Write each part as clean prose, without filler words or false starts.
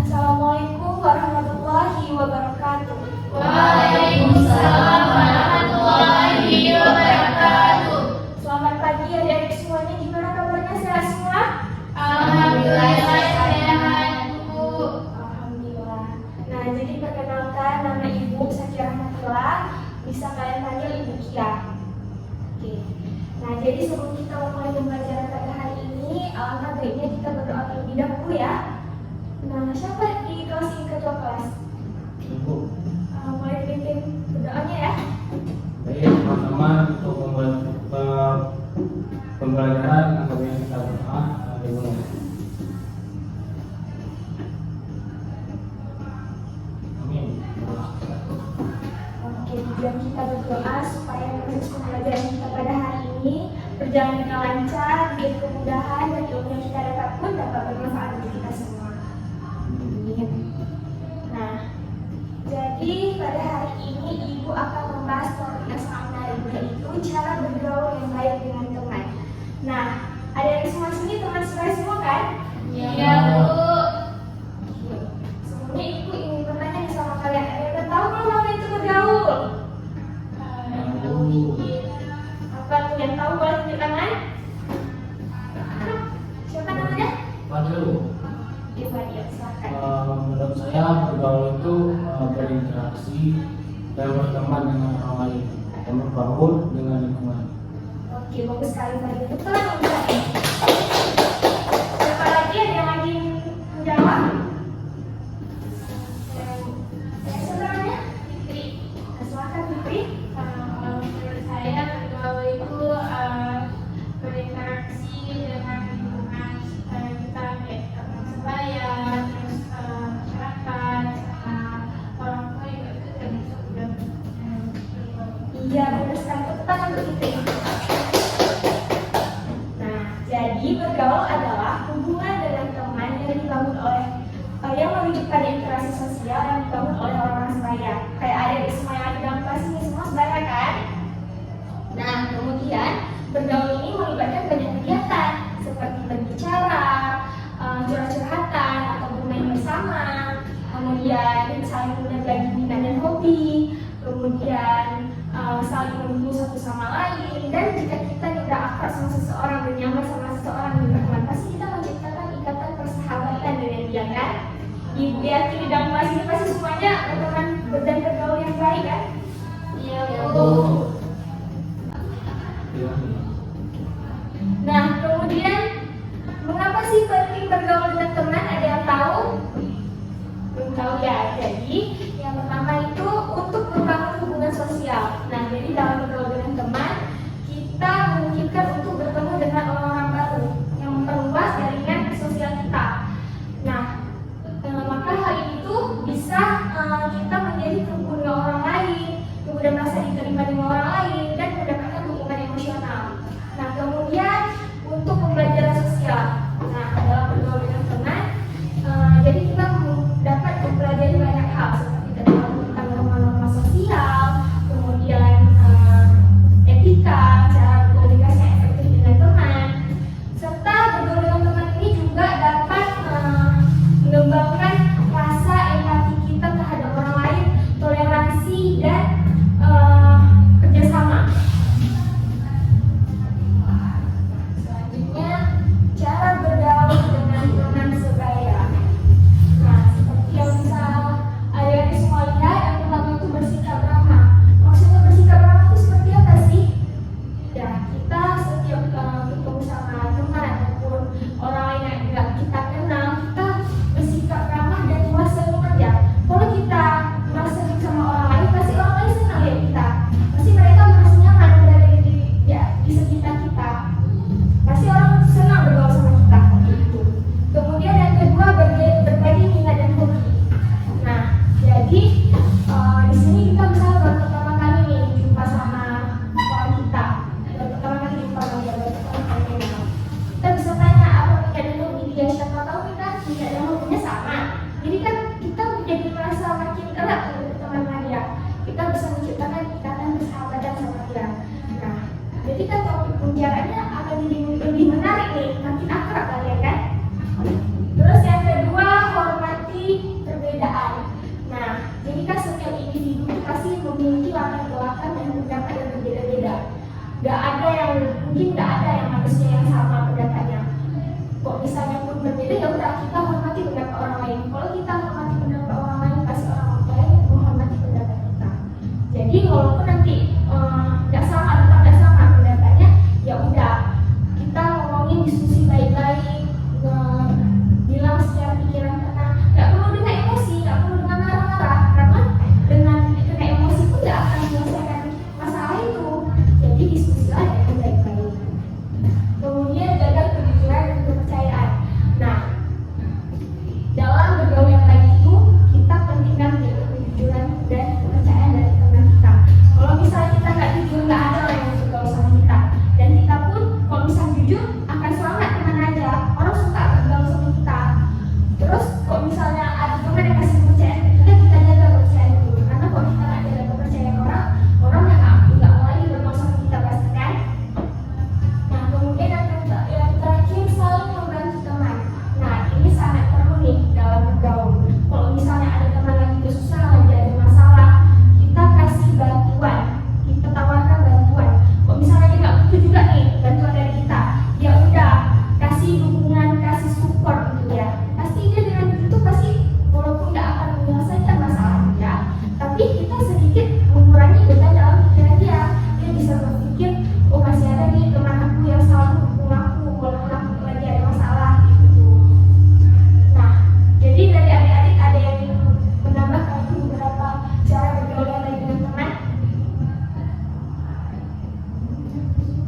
Assalamualaikum warahmatullahi wabarakatuh. Waalaikumsalam warahmatullahi wabarakatuh. Selamat pagi adik-adik semuanya. Gimana kabarnya, sehat semua? Alhamdulillah sehat, Bu. Alhamdulillah. Nah, jadi perkenalkan, nama Ibu Sakira Rahmatullah. Bisa kalian panggil Ibu Kia. Oke. Nah, jadi sebelum kita mulai pembelajaran pada hari ini, alangkah baiknya kita berdoa terlebih dahulu ya. Nah, siapa di kelas ini ketua kelas? Ibu. Mulai dipimpin berdoanya ya. Baik teman-teman, untuk pembelajaran kami kita berdoa dimulai. Amin. Oke, tujuan kita berdoa supaya proses pembelajaran kita pada hari ini berjalan dengan lancar, diberi kemudahan, dan ilmu yang kita dapat pun dapat bermanfaat bagi kita semua. Amin. Nah, jadi pada hari ini Ibu akan membahas topik yang sangat menarik, yaitu cara bergaul yang baik dengan teman. Nah, adik-adik semua sini teman sebaya semua kan? Iya, Bu. Oke. Sebelumnya Ibu ingin bertanya nih sama kalian, ada yang tahu belum apa itu bergaul? Apa tuh yang tahu boleh tunjuk tangan? Siapa namanya? Fadil. Ibu Adia, silakan. Menurut saya bergaul itu berinteraksi dan berteman dengan orang lain dan berbaur dengan lingkungan. Oke, bagus sekali Pak. Betul menjawab. Siapa lagi ada yang lagi menjawab? Siapa namanya? Fitri. Nah, silakan Fitri. Menurut saya bergaul itu berinteraksi dengan lingkungan kita, kayak teman sebaya, terus masyarakat, sama orang tua juga itu termasuk juga. Iya, benar sekali. Tepuk tangan untuk Fitri. Nah, jadi bergaul adalah hubungan dengan teman yang dibangun oleh yang menunjukkan interaksi sosial yang dibangun oleh orang-orang sebaya. Kayak adik semua yang ada dalam kelas ini semua sebaya kan? Nah, kemudian bergaul ini melibatkan banyak kegiatan seperti berbicara, curhat-curhatan atau bermain bersama, kemudian saling berbagi minat dan hobi, kemudian saling mendukung satu sama lain, dan jika kita tidak akrab sama seseorang dan nyaman sama seseorang yang berteman, pasti kita menciptakan ikatan persahabatan dengan dia kan? Ibu yakin di dalam kelas ini pasti semuanya berteman dan bergaul yang baik kan? Iya, Bu. Bu. Ya. Nah, kemudian mengapa sih penting bergaul dengan teman? Ada yang tahu? Belum tahu ya. Jadi yang pertama itu untuk membangun hubungan sosial. Nah, jadi dalam bergaul dengan teman, kita memungkinkan untuk bertemu dengan orang-orang baru yang memperluas jaringan sosial kita. Nah, maka hal itu bisa kita menjadi rukun dengan orang lain, kemudian merasa diterima dengan orang lain, dan mendapatkan dukungan emosional. Nah, kemudian untuk pembelajaran sosial. Nah, dalam misalnya pun berbeda, ya udah kita hormati pendapat orang lain. Kalau kita hormati pendapat orang lain, pasti orang lain menghormati pendapat kita. Jadi walaupun nanti nggak sama atau nggak sama pendapatnya, ya udah kita ngomongin diskusi baik-baik, bilang secara pikiran tenang, nggak perlu dengan emosi, nggak perlu dengan marah-marah, karena dengan emosi pun nggak akan menyelesaikan masalah itu. Jadi diskusilah dengan baik-baik. Kemudian jaga kejujuran dan kepercayaan. Nah, dalam bergaul yang tadi itu kita pentingkan menjaga kejujuran dan kepercayaan dari teman kita. Kalau misalnya kita nggak jujur, nggak ada orang yang bergaul sama kita. Dan kita pun kalau misalnya jujur akan selamat kemana aja. Orang suka bergaul sama kita. Terus kalau misalnya ada teman yang kasih kepercayaan kita, kita jaga kepercayaan dulu. Karena kalau kita nggak jaga kepercayaan orang, orang nggak mau lagi bergaul sama kita pasti kan. Nah, kemudian yang terakhir, saling membantu teman. Nah, ini sangat perlu nih dalam bergaul. Kalau misalnya ada teman lagi kesusahan, lagi ada masalah, kita kasih bantuan, kita tawarkan bantuan. Kalau misalnya dia nggak butuh juga nih bantuan dari kita, ya udah kasih dukungan, kasih support gitu ya. Pasti dia dengan itu pasti walaupun nggak akan menyelesaikan masalah dia, tapi kita sedikit mengurangi beban dalam pikiran dia. Dia bisa berpikir, oh masih ada nih teman aku yang selalu mendukung aku walaupun aku lagi ada masalah gitu. Nah, jadi dari adik-adik ada yang ingin menambahkan beberapa cara bergaul yang lain dengan teman?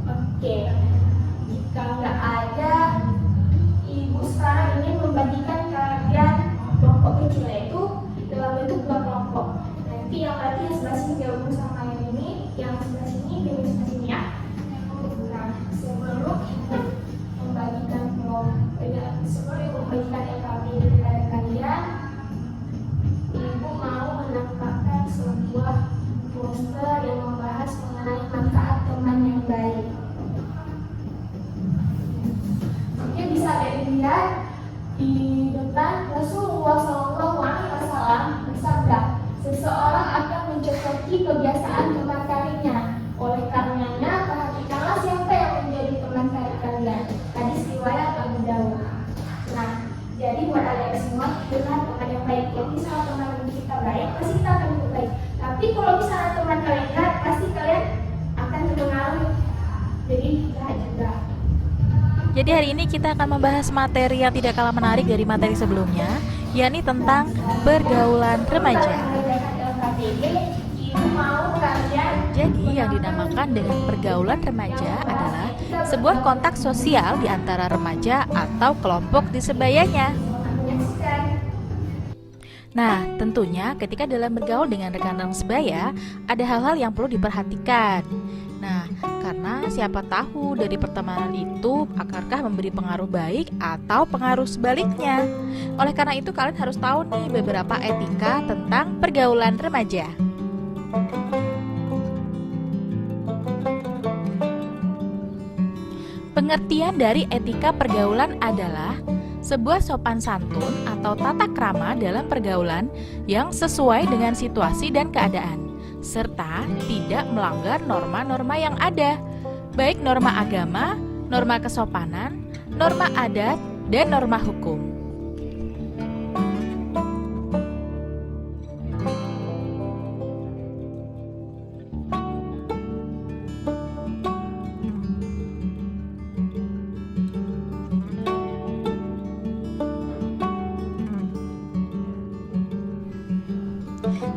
Oke, jika nggak ada, ibu sekarang ingin membagikan kalian kelompok kecil, yaitu dalam bentuk 2 kelompok. Nanti yang berarti yang sebelah sini gabung sama yang ini, yang sebelah sini gabung sama sini ya. Nah, sebelum membagikan LKB kepada kalian, ibu mau menampakkan sebuah poster yang membahas mengenai manfaat teman yang baik. Oke, bisa dilihat di depan. Rasulullah SAW bersabda, seseorang akan mencocoki kebiasaan teman karibnya. Oleh karenanya, perhatikanlah siapa yang menjadi teman karib kalian. Hadis riwayat Abu Dawud. Nah, jadi buat adik semua, pilihlah teman yang baik. Kalau misalnya teman kita baik, pasti kita akan ikut baik. Tapi kalau misalnya teman kalian jahat, pasti kalian akan terpengaruh. Jadi jahat juga. Jadi hari ini kita akan membahas materi yang tidak kalah menarik dari materi sebelumnya, yakni tentang pergaulan remaja. Jadi yang dinamakan dengan pergaulan remaja adalah sebuah kontak sosial di antara remaja atau kelompok di sebayanya. Nah, tentunya ketika dalam bergaul dengan rekan-rekan sebaya, ada hal-hal yang perlu diperhatikan. Nah, karena siapa tahu dari pertemanan itu akankah memberi pengaruh baik atau pengaruh sebaliknya. Oleh karena itu kalian harus tahu nih beberapa etika tentang pergaulan remaja. Pengertian dari etika pergaulan adalah sebuah sopan santun atau tata krama dalam pergaulan yang sesuai dengan situasi dan keadaan, serta tidak melanggar norma-norma yang ada, baik norma agama, norma kesopanan, norma adat, dan norma hukum.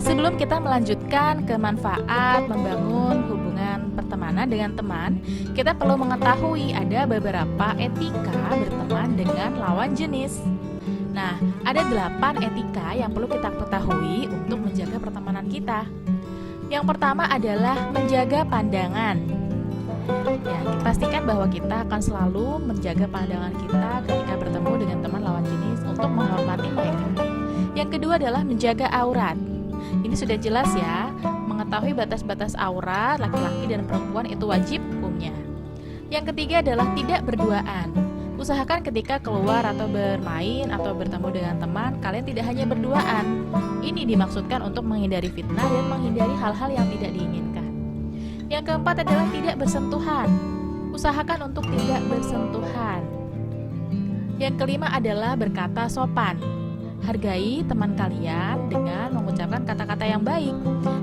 Sebelum kita melanjutkan ke manfaat membangun hubungan pertemanan dengan teman, kita perlu mengetahui ada beberapa etika berteman dengan lawan jenis. Nah, ada 8 etika yang perlu kita ketahui untuk menjaga pertemanan kita. Yang pertama adalah menjaga pandangan. Ya, pastikan bahwa kita akan selalu menjaga pandangan kita ketika bertemu dengan teman lawan jenis untuk menghormati mereka. Yang kedua adalah menjaga aurat. Ini sudah jelas ya, mengetahui batas-batas aurat laki-laki dan perempuan itu wajib hukumnya. Yang ketiga adalah tidak berduaan. Usahakan ketika keluar atau bermain atau bertemu dengan teman, kalian tidak hanya berduaan. Ini dimaksudkan untuk menghindari fitnah dan menghindari hal-hal yang tidak diinginkan. Yang keempat adalah tidak bersentuhan. Usahakan untuk tidak bersentuhan. Yang kelima adalah berkata sopan. Hargai teman kalian dengan mengucapkan kata-kata yang baik.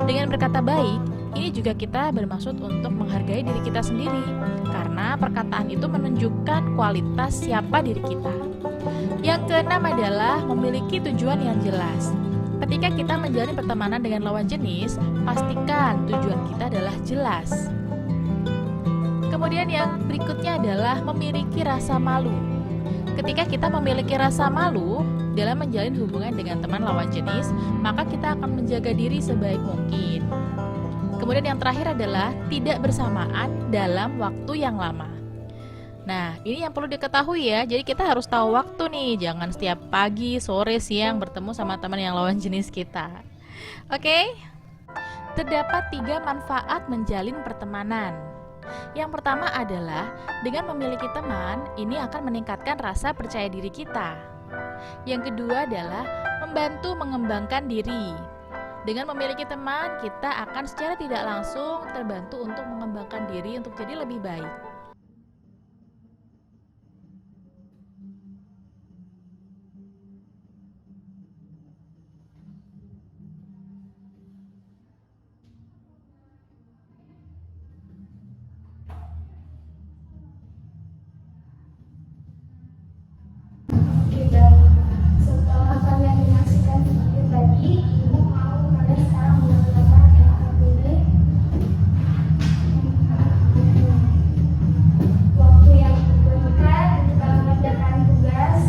Dengan berkata baik, ini juga kita bermaksud untuk menghargai diri kita sendiri, karena perkataan itu menunjukkan kualitas siapa diri kita. Yang keenam adalah memiliki tujuan yang jelas. Ketika kita menjalin pertemanan dengan lawan jenis, pastikan tujuan kita adalah jelas. Kemudian yang berikutnya adalah memiliki rasa malu. Ketika kita memiliki rasa malu dalam menjalin hubungan dengan teman lawan jenis, maka kita akan menjaga diri sebaik mungkin. Kemudian yang terakhir adalah tidak bersamaan dalam waktu yang lama. Nah, ini yang perlu diketahui ya. Jadi kita harus tahu waktu nih, jangan setiap pagi, sore, siang bertemu sama teman yang lawan jenis kita. Oke? Terdapat 3 manfaat menjalin pertemanan. Yang pertama adalah dengan memiliki teman, ini akan meningkatkan rasa percaya diri kita. Yang kedua adalah membantu mengembangkan diri. Dengan memiliki teman, kita akan secara tidak langsung terbantu untuk mengembangkan diri untuk jadi lebih baik. Setelah kalian menyaksikan video tadi, ibu mau kalian sekarang melakukan yang akan pilih waktu yang diberikan untuk mengerjakan tugas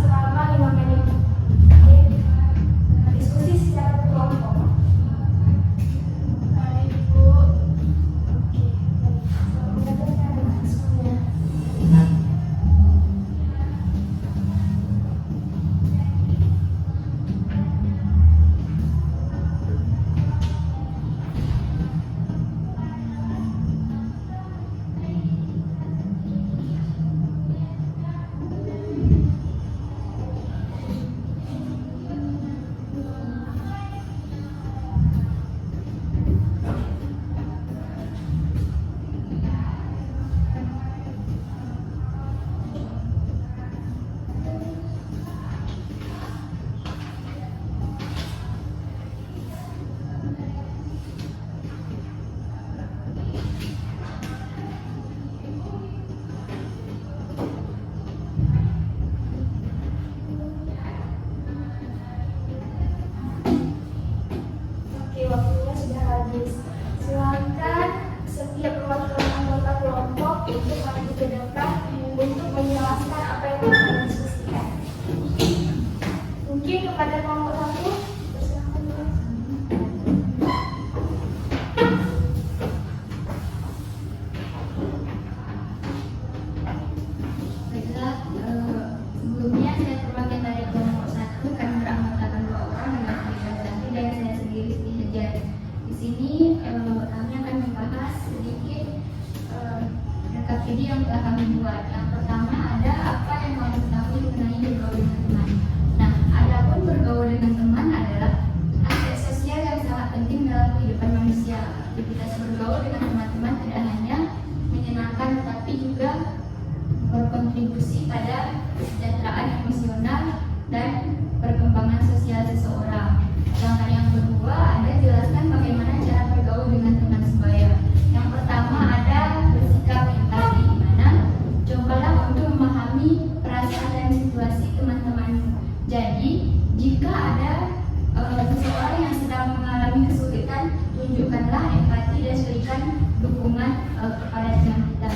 selama 5 menit. Oke. Diskusi secara berkelompok. Baik, Ibu. Oke. Selamat mengerjakan semuanya. Oke, waktunya sudah habis. Silakan setiap perwakilan anggota kelompok untuk maju ke depan untuk menjelaskan apa yang telah kalian diskusikan. Mungkin kepada kelompok 1, persilakan dulu. Baiklah, sebelumnya saya perwakilan dari kelompok 1 kami beranggotakan 2 orang dengan Sati dan saya sendiri Hajar. Di sini kami akan membahas sedikit rekap video yang telah kami buat. Yang pertama ada apa yang kamu ketahui mengenai bergaul dengan teman. Nah, adapun bergaul dengan teman adalah aspek sosial yang sangat penting dalam kehidupan manusia. Aktivitas bergaul dengan teman-teman tidak hanya menyenangkan tetapi juga berkontribusi pada kesejahteraan emosional dan perkembangan sosial seseorang. Sedangkan yang kedua ada jelaskan bagaimana cara bergaul dengan teman sebaya. Yang pertama ada bersikap empati, di mana cobalah untuk memahami perasaan dan situasi teman-temanmu. Jadi jika ada seseorang yang sedang mengalami kesulitan, tunjukkanlah empati dan berikan dukungan kepada teman kita.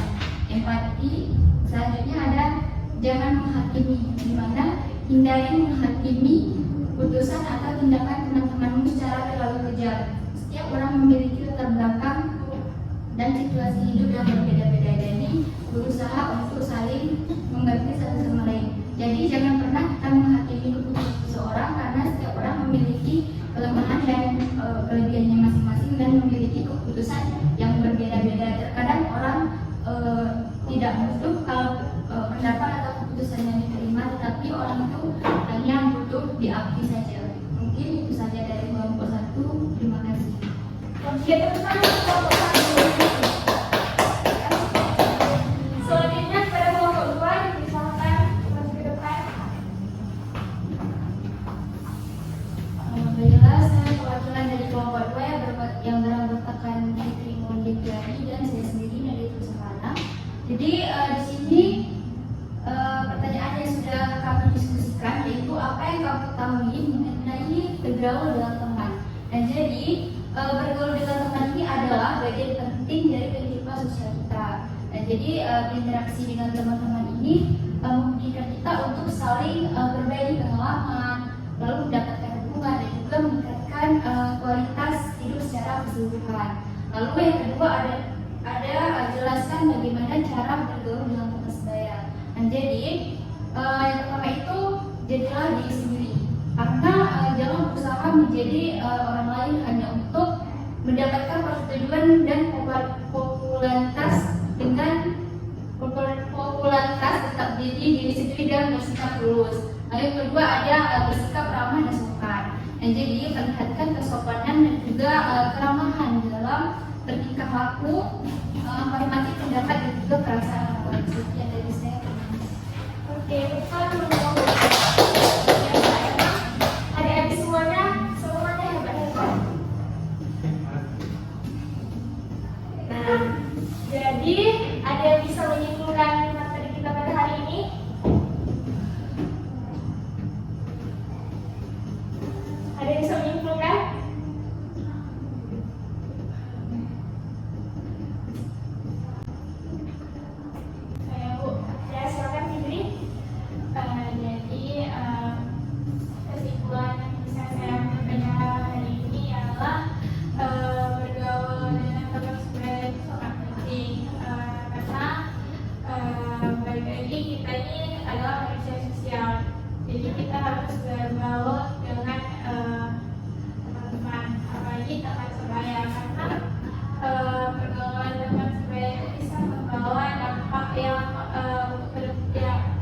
Empati. Selanjutnya ada jangan menghakimi, di mana hindari menghakimi putusan atau tindakan teman-temanmu secara terlalu kejam. Setiap orang memiliki latar belakang dan situasi hidup yang berbeda-beda, jadi berusaha untuk saling mengerti satu sama lain. Jadi jangan pernah kita menghakimi keputusan seseorang, karena setiap orang memiliki kelemahan dan kelebihannya masing-masing dan memiliki keputusan yang berbeda-beda. Terkadang orang tidak butuh kalau pendapat atau keputusan yang diterima, tetapi orang itu hanya butuh diakui saja. Mungkin itu saja dari kelompok 1. Terima kasih. Oke, teman-teman, kelompok 1. Selanjutnya kepada kelompok 2 dipersilakan. bergaul dengan teman. Dan jadi bergaul dengan teman ini adalah bagian penting dari kehidupan sosial kita. Dan jadi berinteraksi dengan teman-teman ini memungkinkan kita untuk saling berbagi pengalaman, lalu mendapatkan hubungan dan juga meningkatkan kualitas hidup secara keseluruhan. Lalu yang kedua ada jelaskan bagaimana cara bergaul dengan teman sebaya. Dan jadi yang pertama itu jadilah diri sendiri, karena jangan berusaha menjadi orang lain hanya untuk mendapatkan persetujuan dan popularitas tetap diri sendiri dan bersikap lurus. Lalu yang kedua ada bersikap ramah dan sopan. Dan jadi perlihatkan kesopanan dan juga keramahan dalam bertingkah laku, menghormati pendapat dan juga perasaan orang lain. Sekian dari saya. Oke, betul. Adik-adik semuanya hebat-hebat. Nah, jadi ada yang bisa menyimpulkan materi kita pada hari ini? Ada yang bisa menyimpulkan? Saya Bu. Ya, silakan Fitri. Jadi kesimpulan yang bisa saya ambil pada hari ini adalah bergaul dengan teman sebaya itu sangat penting, karena balik lagi kita ini adalah manusia sosial. Jadi kita harus bergaul dengan teman-teman, apalagi teman sebaya, karena pergaulan teman sebaya itu bisa membawa dampak yang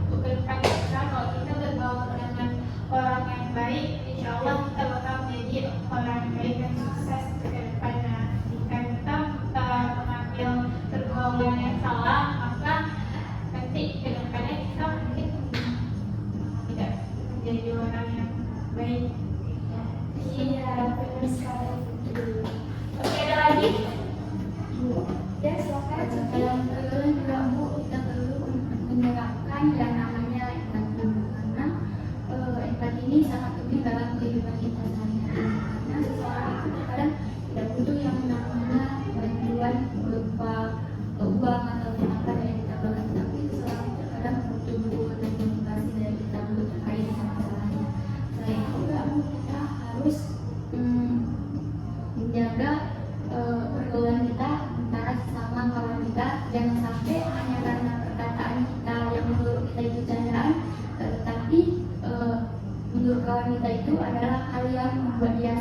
untuk kedepan kita. Kalau kita bergaul dengan orang yang baik, insya Allah kita bakal menjadi orang yang baik dan sukses ke depannya. Jika kita mengambil pergaulan yang salah, maka nanti ke depannya kita mungkin tidak menjadi orang yang baik. Iya, benar sekali. Oke, ada lagi? Ya, silakan. Dalam pergaulan juga Bu, kita perlu menerapkan yang namanya empati, karena empati ini sangat penting dalam kehidupan kita sehari-hari. Karena seseorang itu terkadang tidak butuh yang namanya bantuan berupa uang atau tenaga yang kita berikan, tapi seseorang itu terkadang butuh dukungan dan motivasi dari kita untuk terkait dengan masalahnya. Selain itu juga Bu, kita harus menjaga pergaulan kita antara sesama kawan kita. Jangan sampai hanya karena perkataan kita yang menurut kita itu candaan, tetapi menurut kawan kita itu adalah hal yang membuat dia